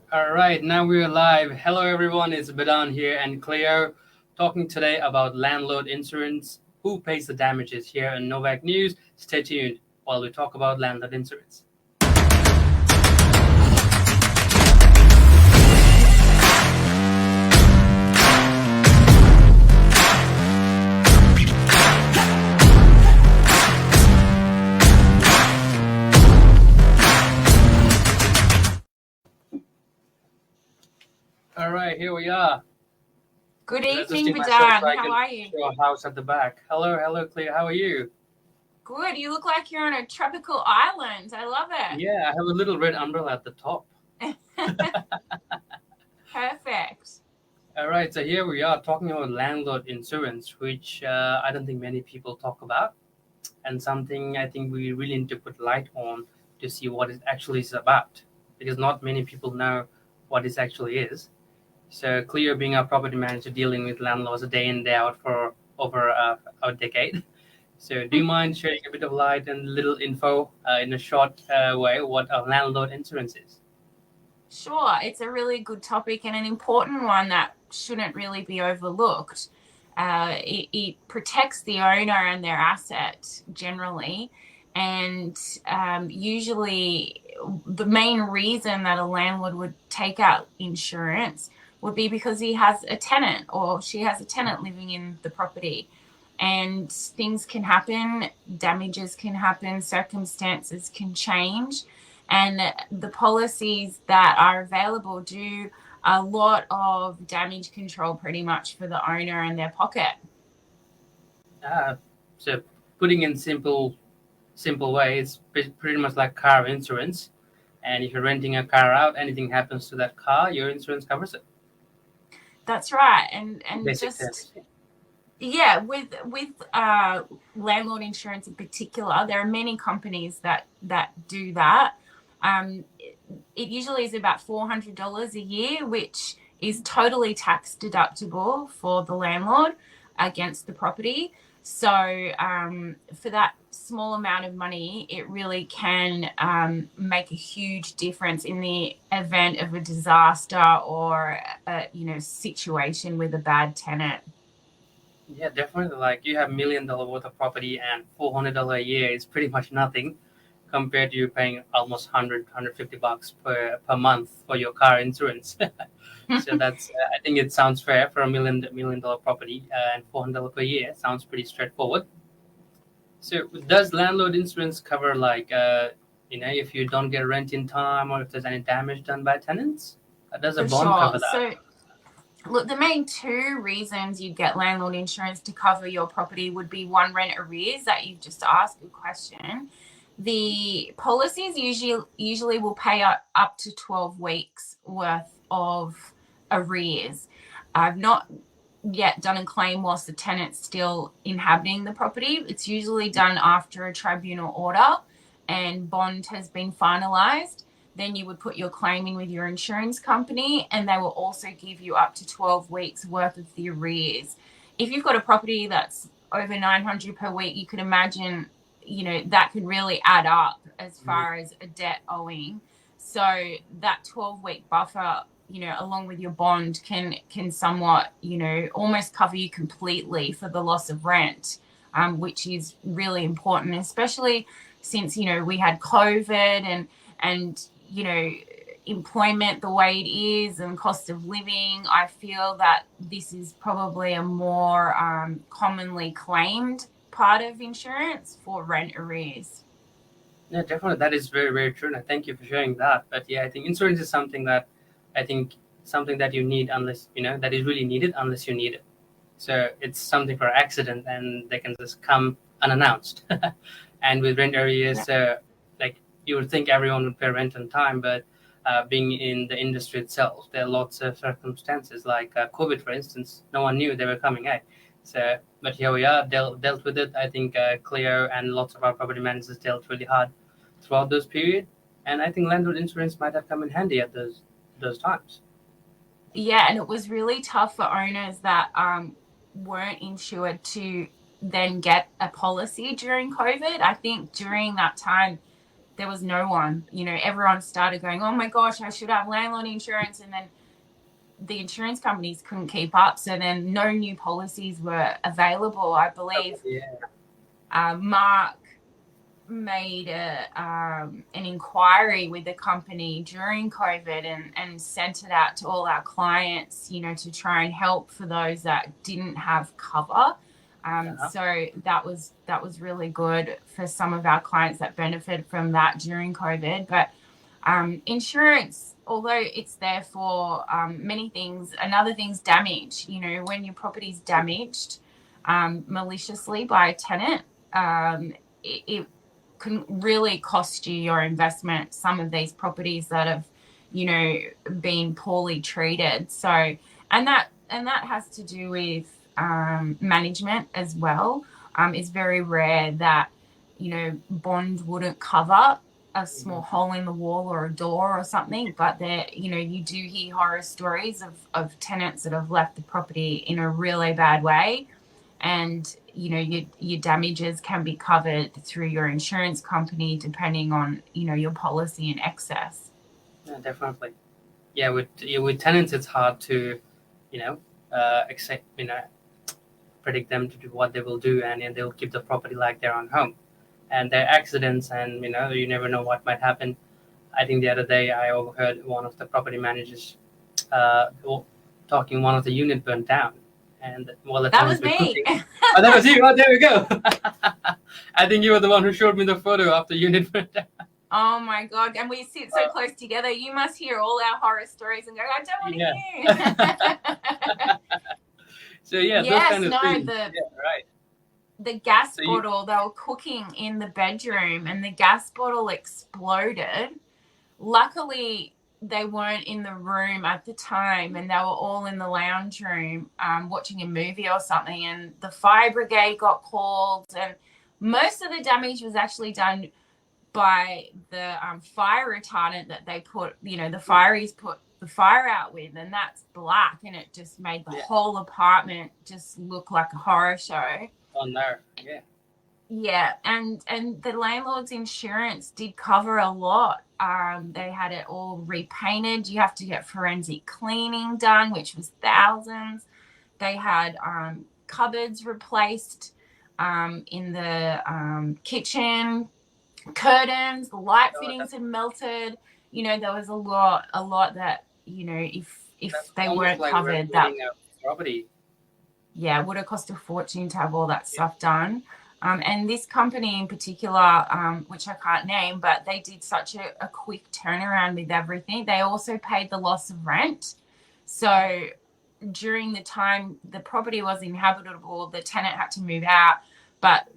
All right, now we're live. Hello, everyone. It's Bedan here and Clio talking today about landlord insurance. Who pays the damages here in Novak News? Stay tuned while we talk about landlord insurance. All right, here we are. Good evening, Adjusting myself so Bedan. I How can are you? show a house at the back. Hello, Clio. How are you? Good. You look like you're on a tropical island. I love Yeah, I have a little red umbrella at the top. it. Perfect. All right, so here we are talking about landlord insurance, which I don't think many people talk about, and something I think we really need to put light on to see what it actually is about, because not many people know what it actually is. So, Cleo, being a property manager dealing with landlords day in day out for over a decade. So, do you mind sharing a bit of light and little info in a short way what a landlord insurance is? Sure. It's a really good topic and an important one that shouldn't really be overlooked. It protects the owner and their asset generally. And usually, the main reason that a landlord would take out insurance would be because he has a tenant or she has a tenant living in the property. And things can happen, damages can happen, circumstances can change. And the policies that are available do a lot of damage control pretty much for the owner and their pocket. Uh, so, putting in simple way, it's pretty much like car insurance. And if you're renting a car out, anything happens to that car, your insurance covers it. That's right. And Basic just terms. yeah, with landlord insurance in particular, there are many companies that do that. It usually is about $400 a year, which is totally tax deductible for the landlord against the property. So for that small amount of money, it really can make a huge difference in the event of a disaster or a situation with a bad tenant. Yeah, definitely. Like you have $1 million worth of property and $400 a year is pretty much nothing compared to you paying almost 150 bucks per month for your car insurance. So that's I think it sounds fair for a $1 million property and $400 per year sounds pretty straightforward. So does landlord insurance cover like if you don't get rent in time or if there's any damage done by tenants? Does a For bond sure. cover that? So, look, the main two reasons you'd get landlord insurance to cover your property would be one, rent arrears that you've just asked. Good question. The policies usually will pay up to 12 weeks worth of arrears. I've not yet done a claim whilst the tenant's still inhabiting the property. It's usually done after a tribunal order and bond has been finalised. Then you would put your claim in with your insurance company and they will also give you up to 12 weeks worth of the arrears. If you've got a property that's over 900 per week, you can imagine, that could really add up as far as a debt owing. So that 12-week buffer, along with your bond can somewhat, almost cover you completely for the loss of rent, which is really important, especially since, we had COVID and employment the way it is and cost of living. I feel that this is probably a more commonly claimed part of insurance for rent arrears. Yeah, definitely. That is very, very true. And I thank you for sharing that. But yeah, I think insurance is something that I think something that you need unless, that is really needed unless you need it. So it's something for accident and they can just come unannounced. And with rent Yeah. arrears, like you would think everyone would pay rent on time, but being in the industry itself, there are lots of circumstances like COVID, for instance, no one knew they were coming. So, but here we are, dealt with it. I think Clio and lots of our property managers dealt really hard throughout those period, and I think landlord insurance might have come in handy at those times. Yeah, and it was really tough for owners that weren't insured to then get a policy during COVID. I think during that time, there was no one. You know, everyone started going, oh my gosh, I should have landlord insurance. And then the insurance companies couldn't keep up. So then no new policies were available. I believe Mark made an inquiry with the company during COVID and sent it out to all our clients, you know, to try and help for those that didn't have cover. So that was really good for some of our clients that benefited from that during COVID. But insurance, although it's there for many things, another thing's damage. You know, when your property's damaged maliciously by a tenant, it can really cost you your investment. Some of these properties that have, you know, been poorly treated. So, and that has to do with management as well. It's very rare that, you know, bond wouldn't cover a small hole in the wall or a door or something, but there, you know, you do hear horror stories of tenants that have left the property in a really bad way, and you know, your damages can be covered through your insurance company depending on, you know, your policy and excess. Yeah, definitely. Yeah, with tenants, it's hard to, you know, accept, you know, predict them to do what they will do, and they'll keep the property like their own home. And there are accidents, and you know, you never know what might happen. I think the other day I overheard one of the property managers talking one of the unit burnt down, and while the That was tenants were me. cooking. Oh, that was you. Oh, there we go. I think you were the one who showed me the photo of the unit burnt down. Oh my God. And we sit so close together. You must hear all our horror stories and go, I don't want to hear. So yeah, yes, those kind of no, things. Right. The gas bottle, they were cooking in the bedroom and the gas bottle exploded. Luckily, they weren't in the room at the time, and they were all in the lounge room watching a movie or something, and the fire brigade got called, and most of the damage was actually done by the fire retardant that they put, you know, the fireys put the fire out with, and that's black, and it just made the whole apartment just look like a horror show. Oh no, yeah, and the landlord's insurance did cover a lot. They had it all repainted. You have to get forensic cleaning done, which was thousands. They had cupboards replaced in the kitchen, curtains, the light fittings had melted. You know, there was a lot that, you know, if they weren't like covered, that property. Yeah, it would have cost a fortune to have all that stuff done. And this company in particular, which I can't name, but they did such a quick turnaround with everything. They also paid the loss of rent. So during the time the property was inhabitable, the tenant had to move out. But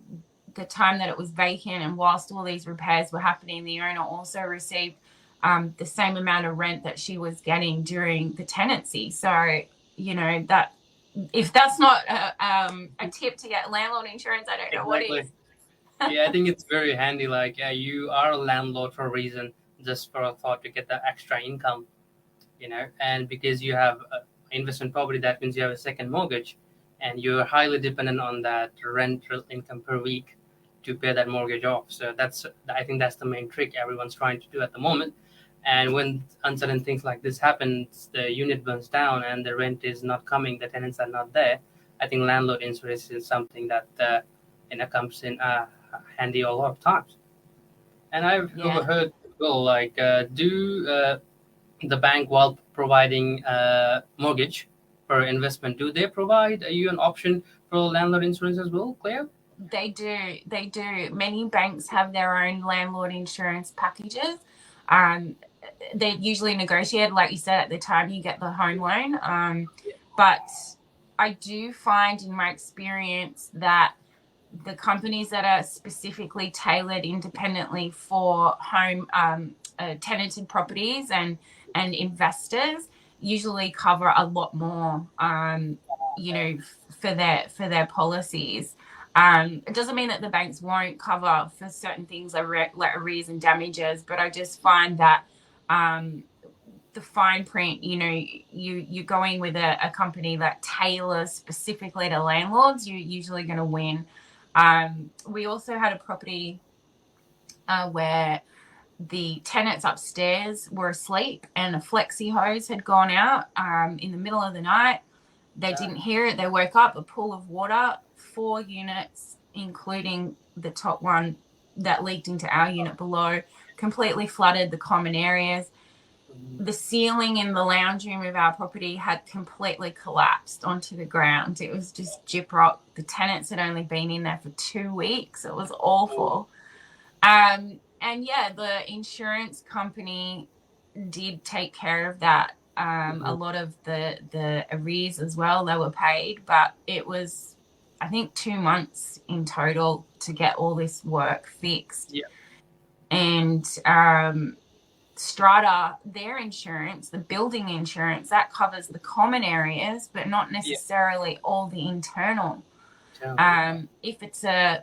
the time that it was vacant and whilst all these repairs were happening, the owner also received the same amount of rent that she was getting during the tenancy. So, you know, that if that's not a tip to get landlord insurance, I don't know what is. Yeah, I think it's very handy. Like, you are a landlord for a reason, just for a thought to get the extra income, you know. And because you have investment property, that means you have a second mortgage, and you're highly dependent on that rental income per week to pay that mortgage off. So I think that's the main trick everyone's trying to do at the moment. And when uncertain things like this happen, the unit burns down and the rent is not coming, the tenants are not there, I think landlord insurance is something that comes in handy a lot of times. And I've overheard people like, do the bank, while providing mortgage for investment, do they provide you an option for landlord insurance as well, Clio? They do. Many banks have their own landlord insurance packages. They're usually negotiated, like you said, at the time you get the home loan. But I do find in my experience that the companies that are specifically tailored independently for home tenanted properties and investors usually cover a lot more, you know, for their policies. It doesn't mean that the banks won't cover for certain things like arrears and damages, but I just find that the fine print, you know, you're going with a company that tailors specifically to landlords, you're usually going to win. We also had a property where the tenants upstairs were asleep and a flexi hose had gone out in the middle of the night. They didn't hear it. They woke up, a pool of water, 4 units, including the top one that leaked into our unit below, completely flooded the common areas. The ceiling in the lounge room of our property had completely collapsed onto the ground. It was just gyprock. The tenants had only been in there for 2 weeks. It was awful. And yeah, the insurance company did take care of that. A lot of the arrears as well, they were paid, but it was, I think, 2 months in total to get all this work fixed. Yeah. And Strata, their insurance, the building insurance, that covers the common areas, but not necessarily all the internal. If it's a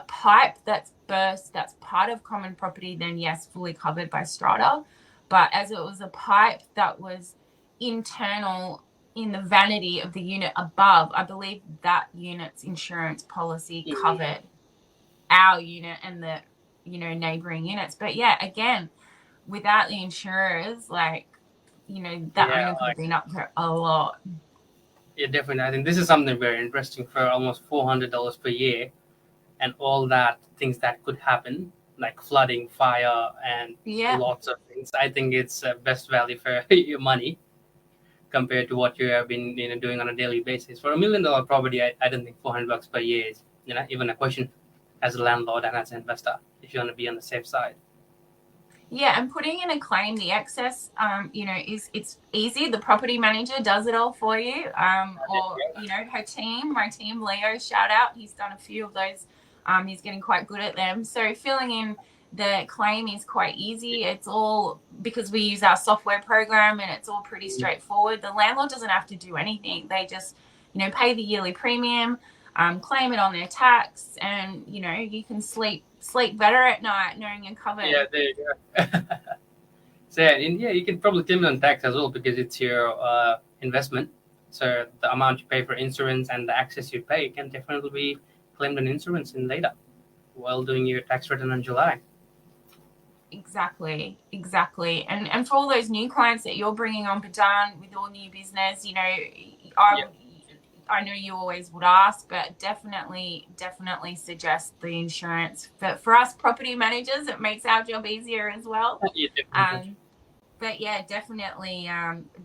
pipe that's burst, that's part of common property, then yes, fully covered by Strata. But as it was a pipe that was internal in the vanity of the unit above, I believe that unit's insurance policy covered our unit and the, neighboring units. But yeah, again, without the insurers, that owner could have been up for a lot. Yeah, definitely. I think this is something very interesting for almost $400 per year, and all that things that could happen, like flooding, fire, and lots of things. I think it's best value for your money compared to what you have been doing on a daily basis. For $1 million property, I don't think $400 per year is even a question as a landlord and as an investor if you want to be on the safe side. Yeah, and putting in a claim, the excess, it's easy. The property manager does it all for you. Or her team, my team, Leo, shout out. He's done a few of those. He's getting quite good at them. So filling in the claim is quite easy. It's all because we use our software program, and it's all pretty straightforward. The landlord doesn't have to do anything. They just, pay the yearly premium, claim it on their tax, and you can sleep better at night knowing you're covered. Yeah, there you go. So you can probably claim it on tax as well because it's your investment. So the amount you pay for insurance and the access you pay can definitely be claimed on insurance in later while doing your tax return in July. Exactly. And for all those new clients that you're bringing on, Bedan, with all new business, I know you always would ask, but definitely suggest the insurance. But for us property managers, it makes our job easier as well. Yeah, definitely. But yeah,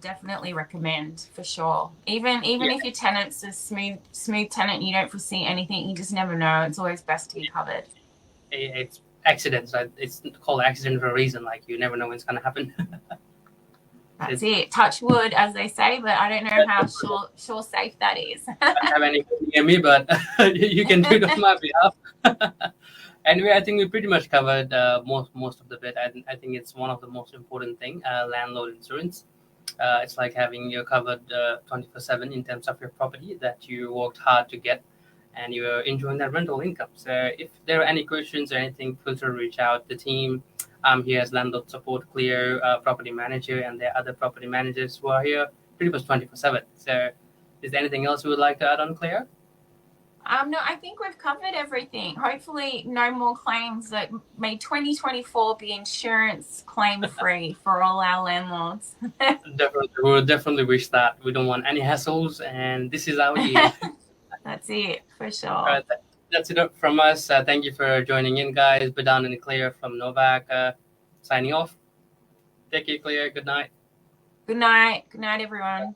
definitely recommend for sure. Even if your tenant's a smooth tenant, you don't foresee anything, you just never know. It's always best to be covered. It's accidents. It's called accident for a reason. Like you never know when it's gonna happen. That's it. Touch wood, as they say, but I don't know how sure safe that is. I don't have anything near me, but you can do it on my behalf. Anyway, I think we pretty much covered most of the bit. I think it's one of the most important thing, landlord insurance. It's like having you covered 24/7 in terms of your property that you worked hard to get, and you're enjoying that rental income. So if there are any questions or anything, feel free to reach out. The team here as Landlord Support, Clio, property manager, and there are other property managers who are here pretty much 24/7. So is there anything else you would like to add on, Clio? No, I think we've covered everything. Hopefully no more claims. That may 2024 be insurance claim free for all our landlords. Definitely. We'll definitely wish that. We don't want any hassles, and this is our year. That's it, for sure. All right, that's it from us. Thank you for joining in, guys. Bedan and Clio from Novak signing off. Take care, Clio. Good night. Good night. Good night, everyone.